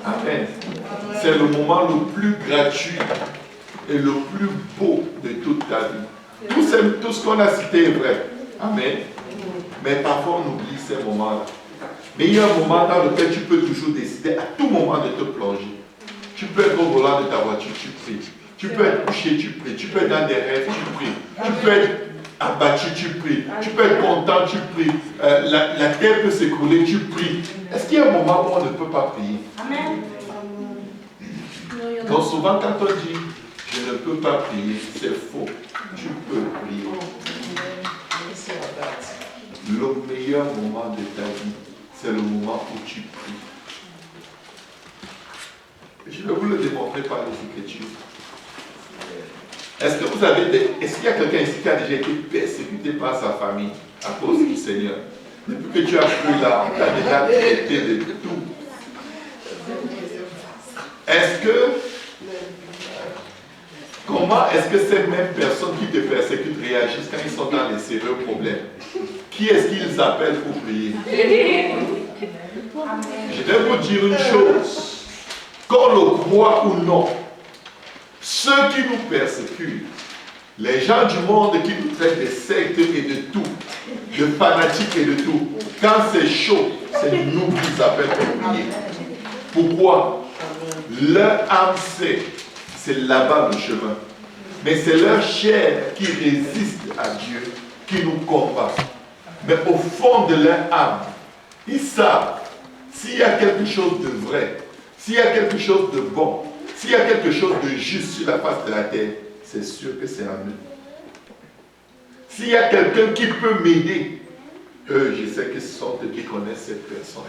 Amen. C'est le moment le plus gratuit et le plus beau de toute ta vie. Tout ce qu'on a cité est vrai. Amen. Mais parfois on oublie ces moments-là. Mais il y a un moment dans lequel tu peux toujours décider à tout moment de te plonger. Tu peux être au volant de ta voiture, tu pries. Tu peux être couché, tu pries. Tu peux être dans des rêves, tu pries. Tu peux être abattu, tu pries. Tu peux être content, tu pries. La terre peut s'écrouler, tu pries. Est-ce qu'il y a un moment où on ne peut pas prier? Amen. Donc souvent quand on dit je ne peux pas prier, c'est faux. Tu peux prier. Le meilleur moment de ta vie, c'est le moment où tu pries. Je vais vous le démontrer par les Écritures. Est-ce qu'il y a quelqu'un ici qui a déjà été persécuté par sa famille à cause du Seigneur? Depuis que tu as cru là, on t'a déjà traité de tout. Comment est-ce que ces mêmes personnes qui te persécutent réagissent quand ils sont dans les sérieux problèmes? Qui est-ce qu'ils appellent pour prier? Je vais vous dire une chose. Qu'on le croit ou non, ceux qui nous persécutent, les gens du monde qui nous traitent de sectes et de tout, de fanatiques et de tout, quand c'est chaud, c'est nous qu'ils appellent pour prier. Pourquoi? Leur âme sait, c'est là-bas le chemin. Mais c'est leur chair qui résiste à Dieu, qui nous combat. Mais au fond de leur âme, ils savent s'il y a quelque chose de vrai, s'il y a quelque chose de bon, s'il y a quelque chose de juste sur la face de la terre, c'est sûr que c'est en eux. S'il y a quelqu'un qui peut m'aider, je sais que ce sont eux qui connaissent cette personne.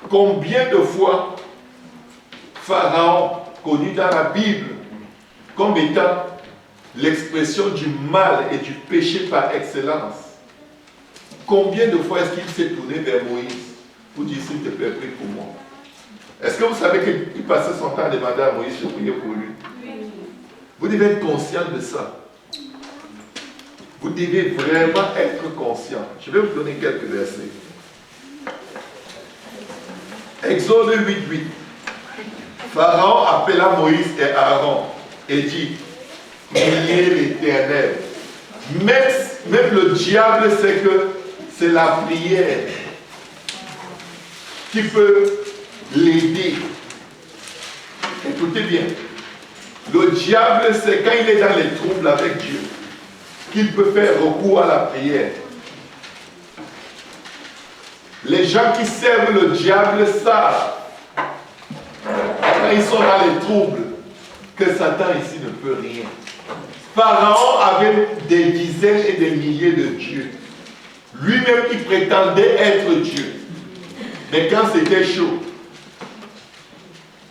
Combien de fois Pharaon, connu dans la Bible comme étant l'expression du mal et du péché par excellence, combien de fois est-ce qu'il s'est tourné vers Moïse pour dire s'il te plaît, prie pour moi? Est-ce que vous savez qu'il passait son temps à demander à Moïse de prier pour lui? Vous devez être conscient de ça. Vous devez vraiment être conscient. Je vais vous donner quelques versets. Exode 8:8. Pharaon appela Moïse et Aaron et dit, priez l'Éternel. Même le diable sait que c'est la prière qui peut l'aider. Écoutez bien. Le diable sait quand il est dans les troubles avec Dieu qu'il peut faire recours à la prière. Les gens qui servent le diable savent, quand ils sont dans les troubles, que Satan ici ne peut rien. Pharaon avait des dizaines et des milliers de dieux. Lui-même, il prétendait être Dieu. Mais quand c'était chaud,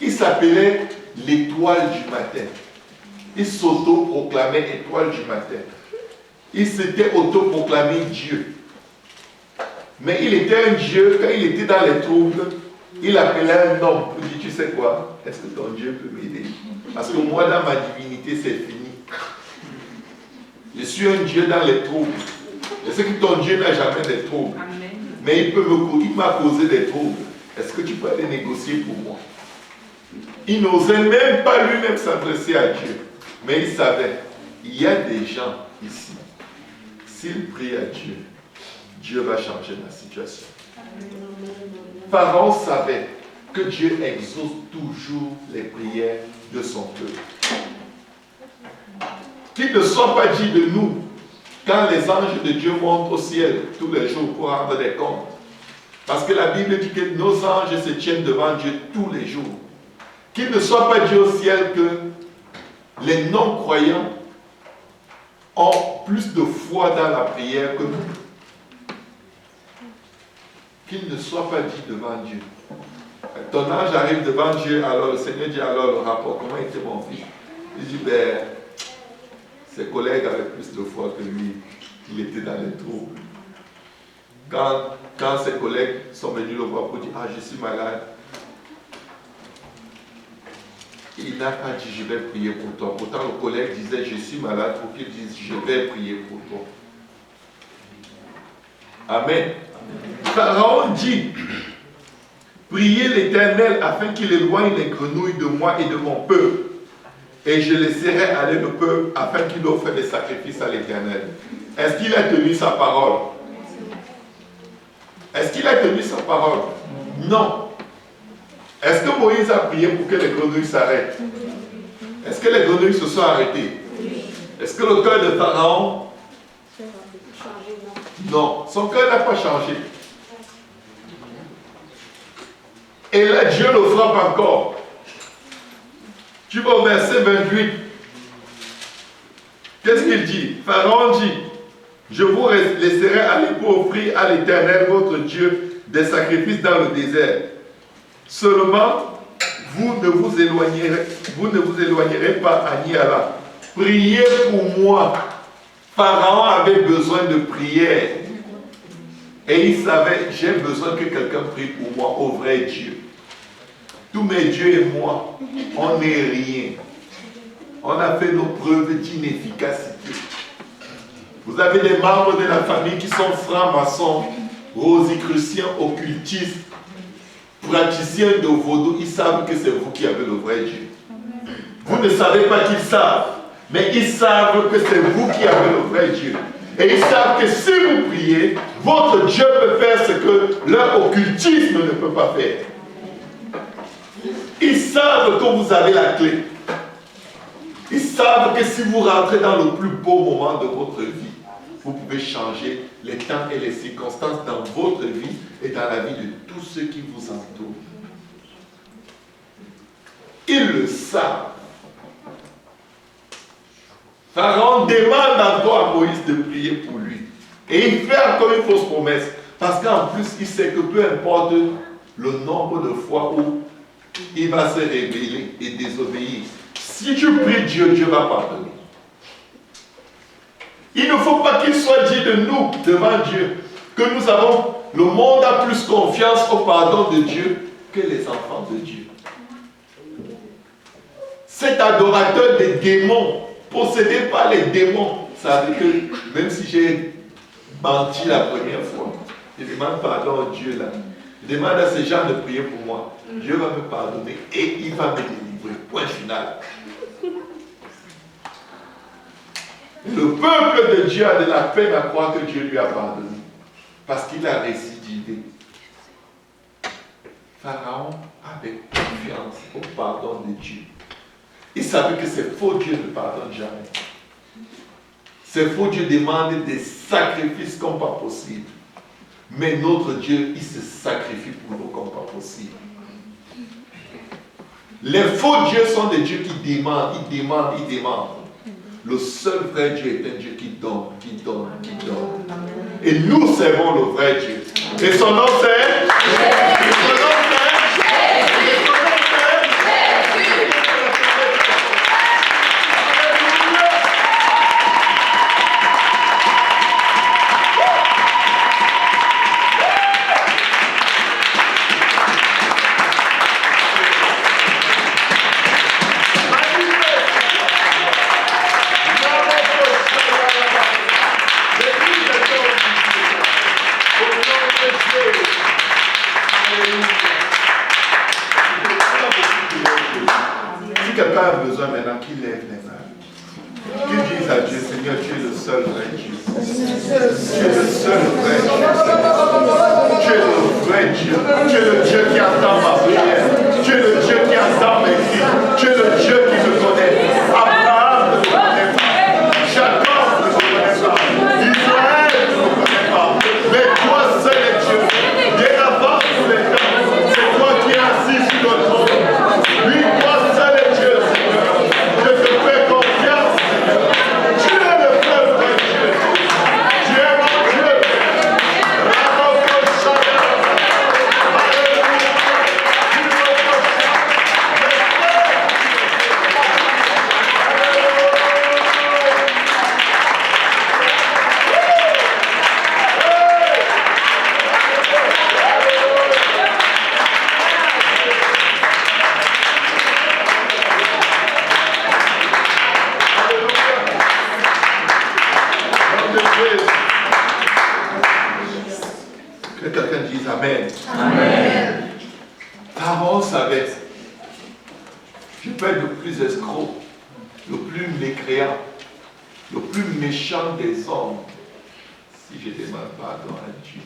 il s'appelait l'étoile du matin. Il s'auto-proclamait étoile du matin. Il s'était auto-proclamé Dieu. Mais il était un Dieu, quand il était dans les troubles, il appelait un homme pour dire, tu sais quoi, est-ce que ton Dieu peut m'aider? Parce que moi, dans ma divinité, c'est fini. Je suis un Dieu dans les troubles. Je sais que ton Dieu n'a jamais de troubles. Mais il m'a causé des troubles. Est-ce que tu peux aller négocier pour moi? Il n'osait même pas lui-même s'adresser à Dieu. Mais il savait, il y a des gens ici, s'ils prient à Dieu, Dieu va changer la situation. Pharaon savait que Dieu exauce toujours les prières de son peuple. Qu'il ne soit pas dit de nous, quand les anges de Dieu montent au ciel tous les jours pour rendre des comptes. Parce que la Bible dit que nos anges se tiennent devant Dieu tous les jours. Qu'il ne soit pas dit au ciel que les non-croyants ont plus de foi dans la prière que nous. Qu'il ne soit pas dit devant Dieu. Ton ange arrive devant Dieu, alors le Seigneur dit alors le rapport, comment était mon fils? Il dit, ses collègues avaient plus de foi que lui, il était dans les troubles. Quand ses collègues sont venus le voir pour dire, ah je suis malade, il n'a pas dit je vais prier pour toi. Pourtant le collègue disait je suis malade pour qu'il dise je vais prier pour toi. Amen. Pharaon dit Priez l'Éternel afin qu'il éloigne les grenouilles de moi et de mon peuple. Et je laisserai aller le peuple afin qu'il offre des sacrifices à l'Éternel. Est-ce qu'il a tenu sa parole? Est-ce qu'il a tenu sa parole? Non. Est-ce que Moïse a prié pour que les grenouilles s'arrêtent? Est-ce que les grenouilles se sont arrêtées? Est-ce que le cœur de Pharaon? Non, son cœur n'a pas changé. Et là, Dieu le frappe encore. Tu vas au verset 28. Qu'est-ce qu'il dit? Pharaon dit, je vous laisserai aller pour offrir à l'Éternel, votre Dieu, des sacrifices dans le désert. Seulement, vous ne vous éloignerez pas à Niala. Priez pour moi. Pharaon avait besoin de prière. Et il savait, j'ai besoin que quelqu'un prie pour moi, au vrai Dieu. Tous mes dieux et moi, on n'est rien. On a fait nos preuves d'inefficacité. Vous avez des membres de la famille qui sont francs-maçons, rosicruciens, occultistes, praticiens de vaudou. Ils savent que c'est vous qui avez le vrai Dieu. Vous ne savez pas qu'ils savent, mais ils savent que c'est vous qui avez le vrai Dieu. Et ils savent que si vous priez, votre Dieu peut faire ce que leur occultisme ne peut pas faire. Ils savent que vous avez la clé. Ils savent que si vous rentrez dans le plus beau moment de votre vie, vous pouvez changer les temps et les circonstances dans votre vie et dans la vie de tous ceux qui vous entourent. Ils le savent. Pharaon demande encore à Moïse de prier pour lui. Et il fait encore une fausse promesse. Parce qu'en plus, il sait que peu importe le nombre de fois où il va se révéler et désobéir. Si tu pries Dieu, Dieu va pardonner. Il ne faut pas qu'il soit dit de nous, devant Dieu, que nous avons, le monde a plus confiance au pardon de Dieu que les enfants de Dieu. Cet adorateur des démons, possédé par les démons, ça veut dire que même si j'ai menti la première fois, je demande pardon à Dieu là. Je demande à ces gens de prier pour moi. Dieu va me pardonner et il va me délivrer. Point final. Le peuple de Dieu a de la peine à croire que Dieu lui a pardonné. Parce qu'il a récidivé. Pharaon avait confiance au pardon de Dieu. Il savait que ces faux dieux ne pardonnent jamais. Ces faux dieux demandent des sacrifices comme pas possible. Mais notre Dieu, il se sacrifie pour nous comme pas possible. Les faux dieux sont des dieux qui demandent, ils demandent, ils demandent. Le seul vrai Dieu est un Dieu qui donne, qui donne, qui donne. Et nous servons le vrai Dieu. Et son nom c'est... Quelqu'un a besoin maintenant qu'il lève les mains. Qu'il dise à Dieu, Seigneur, tu es le seul vrai Dieu. Tu es le seul vrai Dieu. Tu es le vrai Dieu. Tu es le Dieu qui entend ma prière. Tu es le Dieu qui entend mes cris. Tu es le Dieu qui me connaît. Abraham ne me connaît pas. Jacob ne me connaît pas. Israël ne me connaît pas. Mais toi seul est Dieu. Bien avant tous les temps, c'est toi qui es assis sur le trône. Oui, toi seul est Dieu. Je te fais confiance. Tu es le seul vrai Dieu. Tu es mon Dieu. Alléluia. savais, je peux être le plus escroc, le plus mécréant, le plus méchant des hommes, si je demande pardon à Dieu.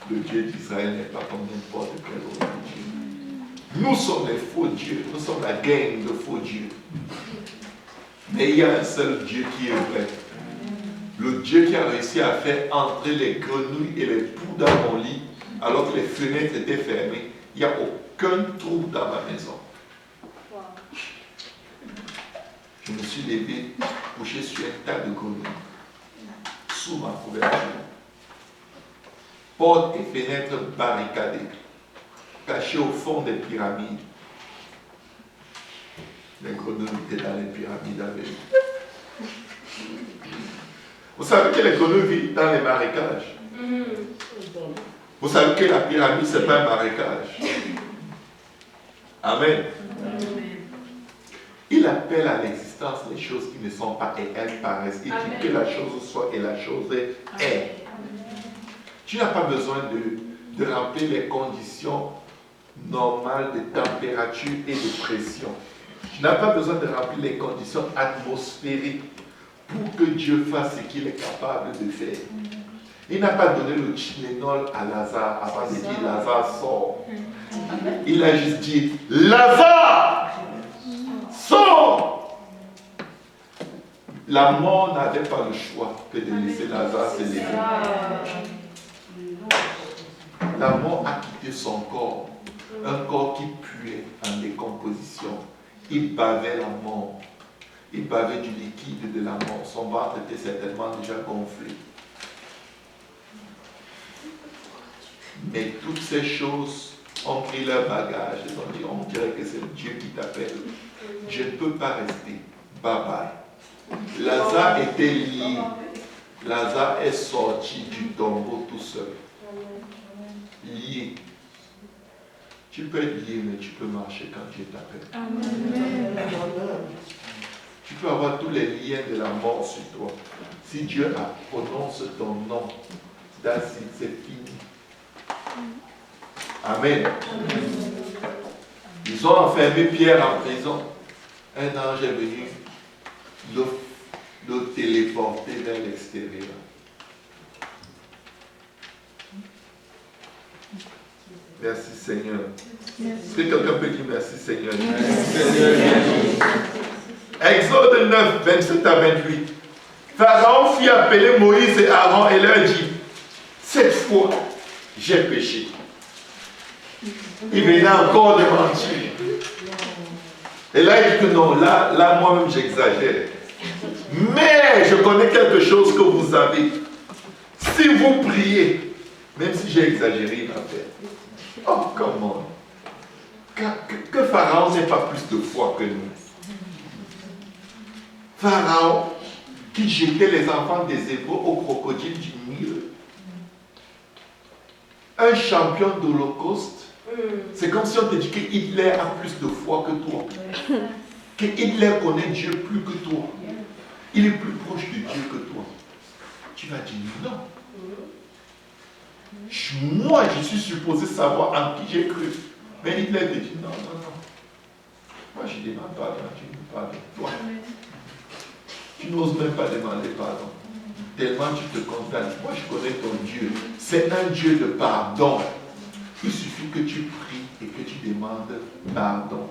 Le Dieu d'Israël n'est pas comme n'importe quel autre Dieu. Nous sommes les faux dieux, nous sommes la gang de faux dieux. Mais il y a un seul Dieu qui est vrai. Le Dieu qui a réussi à faire entrer les grenouilles et les poux dans mon lit, alors que les fenêtres étaient fermées. Il n'y a aucun trou dans ma maison. Je me suis levé, couché sur un tas de grenouilles, sous ma couverture. Portes et fenêtres barricadées, cachées au fond des pyramides. Les grenouilles étaient dans les pyramides avec nous. Vous savez que les grenouilles vivent dans les marécages. Vous savez que la pyramide, ce n'est pas un marécage. Amen. Il appelle à l'existence les choses qui ne sont pas et elles paraissent. Il dit que la chose soit et la chose est. Tu n'as pas besoin de remplir les conditions normales de température et de pression. Tu n'as pas besoin de remplir les conditions atmosphériques pour que Dieu fasse ce qu'il est capable de faire. Il n'a pas donné le Tylenol à Lazare avant de dire Lazare sort. Il a juste dit Lazare sort. La mort n'avait pas le choix que de laisser Lazare se lever. La mort a quitté son corps, un corps qui puait en décomposition. Il bavait la mort. Il bavait du liquide de la mort. Son ventre était certainement déjà gonflé. Mais toutes ces choses ont pris leur bagage. Ils ont dit, on dirait que c'est Dieu qui t'appelle. Je ne peux pas rester. Bye bye. Lazare était lié. Lazare est sorti du tombeau tout seul. Lié. Tu peux être lié, mais tu peux marcher quand Dieu t'appelle. Tu peux avoir tous les liens de la mort sur toi. Si Dieu prononce ton nom, c'est fini. Amen. Ils ont enfermé Pierre en prison. Un ange est venu le téléporter vers l'extérieur. Merci Seigneur. Est-ce que quelqu'un peut dire merci Seigneur? Merci Seigneur. Exode 9, 27 à 28. Pharaon fit appeler Moïse et Aaron et leur dit, cette fois, j'ai péché. Il venait encore de mentir. Et là, il dit que non, là moi-même, j'exagère. Mais je connais quelque chose que vous avez. Si vous priez, même si j'ai exagéré, il va faire. Oh, comment? Que Pharaon n'ait pas plus de foi que nous. Pharaon, qui jetait les enfants des Hébreux au crocodile du Nil. Un champion d'Holocauste. C'est comme si on te dit que Hitler a plus de foi que toi. Que Hitler connaît Dieu plus que toi. Il est plus proche de Dieu que toi. Tu vas dire non. Moi, je suis supposé savoir en qui j'ai cru. Mais Hitler te dit non. Moi, je ne demande pas, tu ne parles de toi. Tu n'oses même pas demander pardon. Tellement tu te condamnes. Moi, je connais ton Dieu. C'est un Dieu de pardon. Il suffit que tu pries et que tu demandes pardon.